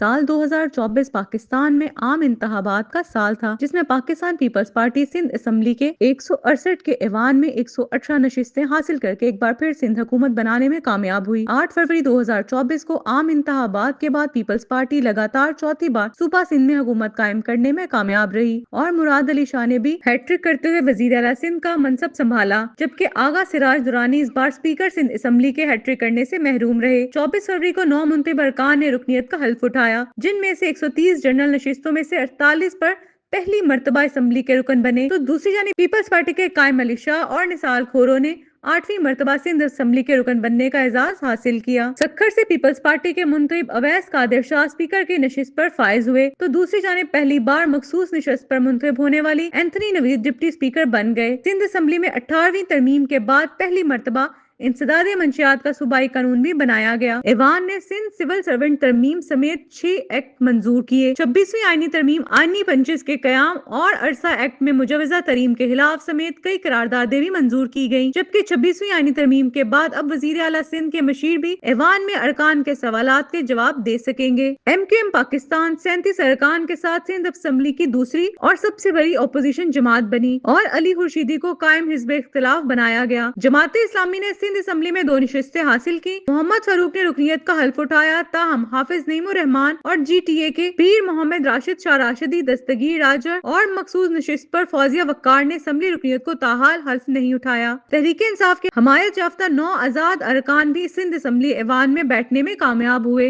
साल 2024 पाकिस्तान में आम इंतखाबात का साल था, जिसमें पाकिस्तान पीपल्स पार्टी सिंध असेंबली के 168 के ऐवान में 118 नशिस्तें हासिल करके एक बार फिर सिंध हुकूमत बनाने में कामयाब हुई। 8 फरवरी 2024 को आम इंतखाबात के बाद पीपल्स पार्टी लगातार चौथी बार सूबा सिंध में हुकूमत कायम करने में कामयाब रही और मुराद अली शाह ने भी हैट्रिक करते हुए वजीर आला सिंध का मनसब संभाला, जबकि आगा सिराज दुरानी इस बार स्पीकर सिंध असेंबली के हैट्रिक करने से महरूम रहे। 24 फरवरी को 9 मुंतखब अरकान ने रुकनियत का हल्फ उठाया, जिनमें से 130 जनरल नशिस्तों में से 48 पर पहली मर्तबा असेंबली के रुकन बने, तो दूसरी जानिब पीपल्स पार्टी के कायम अली शाह और निसार खोरो ने 8वीं मर्तबा सिंध असेंबली के रुकन बनने का एजाज हासिल किया। सक्खर से पीपल्स पार्टी के मुंतखब अवैस कादिर शाह स्पीकर की नशिस्त पर फायज हुए, तो दूसरी जानिब पहली बार मखसूस नशिस्त पर मुंतखब होने वाली एंथनी नवीद डिप्टी स्पीकर बन गए। सिंध असेंबली में 18वीं तरमीम के बाद पहली मर्तबा इंसदाद मंशियात का सूबाई कानून भी बनाया गया। ऐवान ने सिंध सिविल सर्वेंट तरमीम समेत 6 एक्ट मंजूर किए। 26वीं आईनी तरमीम आईनी पंचिस के कयाम और अरसा एक्ट में मुजवजा तरीम के खिलाफ समेत कई करारदादें भी मंजूर की गयी, जबकि 26वीं आईनी तरमीम के बाद अब वजीर आला सिंध के मशीर भी ऐवान में अरकान के सवालात के जवाब दे सकेंगे। MQM पाकिस्तान 37 अरकान के साथ सिंध असेंबली की दूसरी और सबसे बड़ी अपोजिशन जमात बनी और अली खुर्शीदी को कायम हिज़्ब इख्तिलाफ बनाया गया। जमात इस्लामी ने सिंध असेंबली में 2 नशिस्तें हासिल की। मोहम्मद फारूक ने रुकनियत का हल्फ उठाया, ताहम हाफिज नईमुर रहमान और GTA के पीर मोहम्मद राशिद शाह राशिदी दस्तगीर राजा और मखसूस नशिस्त पर फौजिया वक्कार ने असेंबली रुकनियत को ताहाल हल्फ नहीं उठाया। तहरीक इंसाफ के हमायत याफ्ता 9 आजाद अरकान भी सिंध असेंबली ऐवान में बैठने में कामयाब हुए।